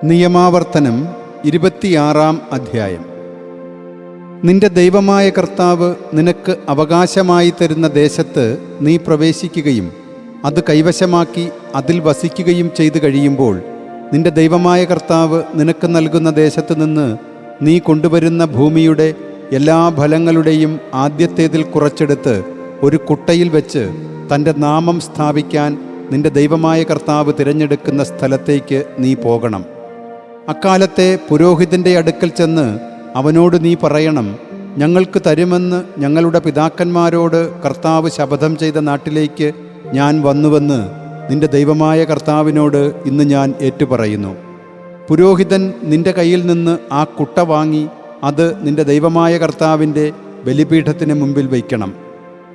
നിയമാവർത്തനം 26-ാം അധ്യായം. നിന്റെ ദൈവമായ കർത്താവ് നിനക്ക് അവകാശമായി തരുന്ന ദേശത്ത് നീ പ്രവേശിക്കുകയും അത് കൈവശമാക്കി അതിൽ വസിക്കുകയും ചെയ്തു കഴിയുമ്പോൾ, നിന്റെ ദൈവമായ കർത്താവ് നിനക്ക് നൽകുന്ന ദേശത്ത് നിന്ന് നീ കൊണ്ടുവരുന്ന ഭൂമിയുടെ എല്ലാ ഫലങ്ങളുടെയും ആദ്യത്തേതിൽ കുറച്ചെടുത്ത് ഒരു കുട്ടയിൽ വെച്ച് തൻ്റെ നാമം സ്ഥാപിക്കാൻ നിന്റെ ദൈവമായ കർത്താവ് തിരഞ്ഞെടുക്കുന്ന സ്ഥലത്തേക്ക് നീ പോകണം. അക്കാലത്തെ പുരോഹിതൻ്റെ അടുക്കൽ ചെന്ന് അവനോട് നീ പറയണം, ഞങ്ങൾക്ക് തരുമെന്ന് ഞങ്ങളുടെ പിതാക്കന്മാരോട് കർത്താവ് ശപഥം ചെയ്ത നാട്ടിലേക്ക് ഞാൻ വന്നുവെന്ന് നിന്റെ ദൈവമായ കർത്താവിനോട് ഇന്ന് ഞാൻ ഏറ്റുപറയുന്നു. പുരോഹിതൻ നിന്റെ കയ്യിൽ നിന്ന് ആ കുട്ട വാങ്ങി അത് നിന്റെ ദൈവമായ കർത്താവിൻ്റെ ബലിപീഠത്തിന് മുമ്പിൽ വയ്ക്കണം.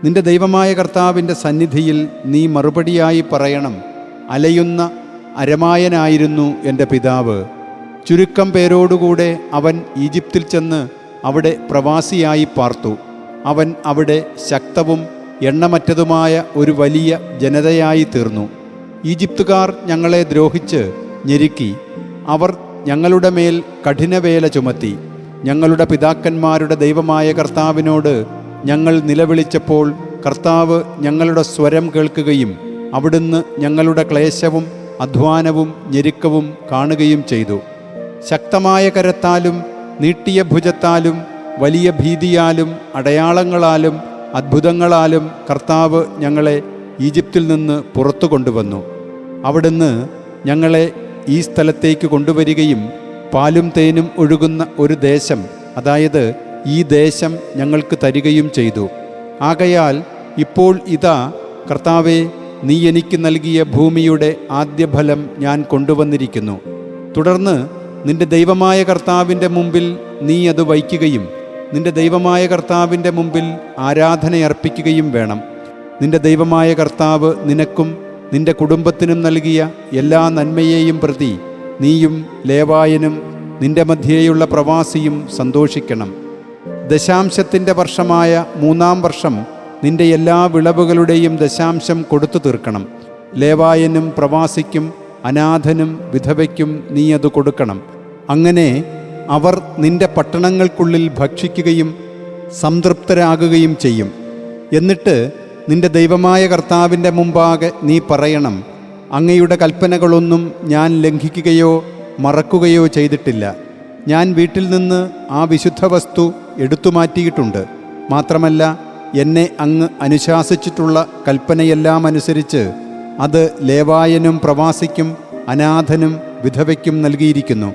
നിന്റെ ദൈവമായ കർത്താവിൻ്റെ സന്നിധിയിൽ നീ മറുപടിയായി പറയണം, അലയുന്ന അരമായനായിരുന്നു എൻ്റെ പിതാവ്. ചുരുക്കം പേരോടുകൂടെ അവൻ ഈജിപ്തിൽ ചെന്ന് അവിടെ പ്രവാസിയായി പാർത്തു. അവൻ അവിടെ ശക്തവും എണ്ണമറ്റതുമായ ഒരു വലിയ ജനതയായി തീർന്നു. ഈജിപ്തുകാർ ഞങ്ങളെ ദ്രോഹിച്ച് ഞെരുക്കി. അവർ ഞങ്ങളുടെ മേൽ കഠിനവേല ചുമത്തി. ഞങ്ങളുടെ പിതാക്കന്മാരുടെ ദൈവമായ കർത്താവിനോട് ഞങ്ങൾ നിലവിളിച്ചപ്പോൾ കർത്താവ് ഞങ്ങളുടെ സ്വരം കേൾക്കുകയും അവിടുന്ന് ഞങ്ങളുടെ ക്ലേശവും അധ്വാനവും ഞെരുക്കവും കാണുകയും ചെയ്തു. ശക്തമായ കരത്താലും നീട്ടിയ ഭുജത്താലും വലിയ ഭീതിയാലും അടയാളങ്ങളാലും അത്ഭുതങ്ങളാലും കർത്താവ് ഞങ്ങളെ ഈജിപ്തിൽ നിന്ന് പുറത്തു കൊണ്ടുവന്നു. അവിടുന്ന് ഞങ്ങളെ ഈ സ്ഥലത്തേക്ക് കൊണ്ടുവരികയും പാലും തേനും ഒഴുകുന്ന ഒരു ദേശം, അതായത് ഈ ദേശം ഞങ്ങൾക്ക് തരികയും ചെയ്തു. ആകയാൽ ഇപ്പോൾ ഇതാ കർത്താവേ, നീ എനിക്ക് നൽകിയ ഭൂമിയുടെ ആദ്യഫലം ഞാൻ കൊണ്ടുവന്നിരിക്കുന്നു. തുടർന്ന് നിന്റെ ദൈവമായ കർത്താവിൻ്റെ മുമ്പിൽ നീ അത് വയ്ക്കുകയും നിന്റെ ദൈവമായ കർത്താവിൻ്റെ മുമ്പിൽ ആരാധനയർപ്പിക്കുകയും വേണം. നിന്റെ ദൈവമായ കർത്താവ് നിനക്കും നിന്റെ കുടുംബത്തിനും നൽകിയ എല്ലാ നന്മയെയും പ്രതി നീയും ലേവായനും നിന്റെ മധ്യേയുള്ള പ്രവാസിയും സന്തോഷിക്കണം. ദശാംശത്തിൻ്റെ വർഷമായ 3-ാം വർഷം നിന്റെ എല്ലാ വിളവുകളുടെയും ദശാംശം കൊടുത്തു തീർക്കണം. ലേവായനും പ്രവാസിക്കും അനാഥനും വിധവയ്ക്കും നീ അത് കൊടുക്കണം. അങ്ങനെ അവർ നിന്റെ പട്ടണങ്ങൾക്കുള്ളിൽ ഭക്ഷിക്കുകയും സംതൃപ്തരാകുകയും ചെയ്യും. എന്നിട്ട് നിന്റെ ദൈവമായ കർത്താവിൻ്റെ മുമ്പാകെ നീ പറയണം, അങ്ങയുടെ കൽപ്പനകളൊന്നും ഞാൻ ലംഘിക്കുകയോ മറക്കുകയോ ചെയ്തിട്ടില്ല. ഞാൻ വീട്ടിൽ നിന്ന് ആ വിശുദ്ധ വസ്തു എടുത്തുമാറ്റിയിട്ടുണ്ട്. മാത്രമല്ല, എന്നെ അങ്ങ് അനുശാസിച്ചിട്ടുള്ള കൽപ്പനയെല്ലാം അനുസരിച്ച് അത് ലേവായനും പ്രവാസിക്കും അനാഥനും വിധവയ്ക്കും നൽകിയിരിക്കുന്നു.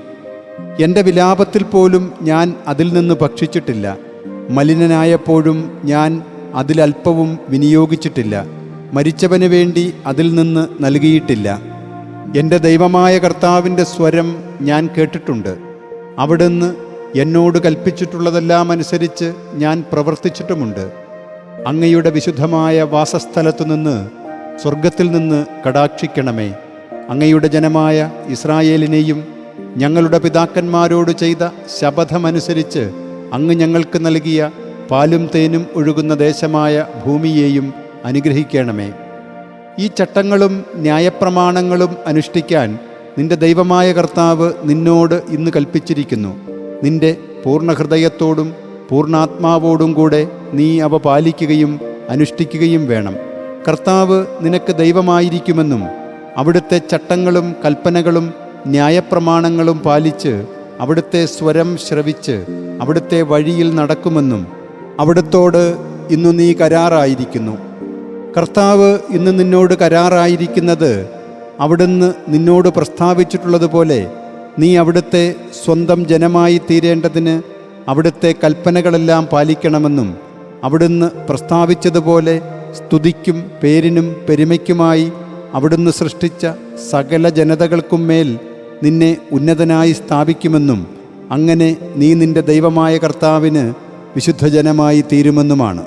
എൻ്റെ വിലാപത്തിൽ പോലും ഞാൻ അതിൽ നിന്ന് ഭക്ഷിച്ചിട്ടില്ല. മലിനനായപ്പോഴും ഞാൻ അതിലൽപ്പവും വിനിയോഗിച്ചിട്ടില്ല. മരിച്ചവന് വേണ്ടി അതിൽ നിന്ന് നൽകിയിട്ടില്ല. എൻ്റെ ദൈവമായ കർത്താവിൻ്റെ സ്വരം ഞാൻ കേട്ടിട്ടുണ്ട്. അവിടുന്ന് എന്നോട് കൽപ്പിച്ചിട്ടുള്ളതെല്ലാം അനുസരിച്ച് ഞാൻ പ്രവർത്തിച്ചിട്ടുമുണ്ട്. അങ്ങയുടെ വിശുദ്ധമായ വാസസ്ഥലത്തു നിന്ന് സ്വർഗത്തിൽ നിന്ന് കടാക്ഷിക്കണമേ. അങ്ങയുടെ ജനമായ ഇസ്രായേലിനെയും ഞങ്ങളുടെ പിതാക്കന്മാരോട് ചെയ്ത ശപഥമനുസരിച്ച് അങ്ങ് ഞങ്ങൾക്ക് നൽകിയ പാലും തേനും ഒഴുകുന്ന ദേശമായ ഭൂമിയെയും അനുഗ്രഹിക്കണമേ. ഈ ചട്ടങ്ങളും ന്യായപ്രമാണങ്ങളും അനുഷ്ഠിക്കാൻ നിന്റെ ദൈവമായ കർത്താവ് നിന്നോട് ഇന്ന് കൽപ്പിച്ചിരിക്കുന്നു. നിന്റെ പൂർണ്ണഹൃദയത്തോടും പൂർണ്ണാത്മാവോടും കൂടെ നീ അവ പാലിക്കുകയും അനുഷ്ഠിക്കുകയും വേണം. കർത്താവ് നിനക്ക് ദൈവമായിരിക്കുമെന്നും അവിടുത്തെ ചട്ടങ്ങളും കൽപ്പനകളും ന്യായപ്രമാണങ്ങളും പാലിച്ച് അവിടുത്തെ സ്വരം ശ്രവിച്ച് അവിടുത്തെ വഴിയിൽ നടക്കുമെന്നും അവിടുത്തോട് ഇന്നു നീ കരാറായിരിക്കുന്നു. കർത്താവ് ഇന്ന് നിന്നോട് കരാറായിരിക്കുന്നത്, അവിടുന്ന് നിന്നോട് പ്രസ്താവിച്ചിട്ടുള്ളതുപോലെ നീ അവിടുത്തെ സ്വന്തം ജനമായി തീരേണ്ടതിന് അവിടുത്തെ കൽപ്പനകളെല്ലാം പാലിക്കണമെന്നും അവിടുന്ന് പ്രസ്താവിച്ചതുപോലെ സ്തുതിക്കും പേരിനും പെരുമയ്ക്കുമായി അവിടുന്ന് സൃഷ്ടിച്ച സകല ജനതകൾക്കും മേൽ നിന്നെ ഉന്നതനായി സ്ഥാപിക്കുമെന്നും അങ്ങനെ നീ നിന്റെ ദൈവമായ കർത്താവിന് വിശുദ്ധജനമായി തീരുമെന്നുമാണ്.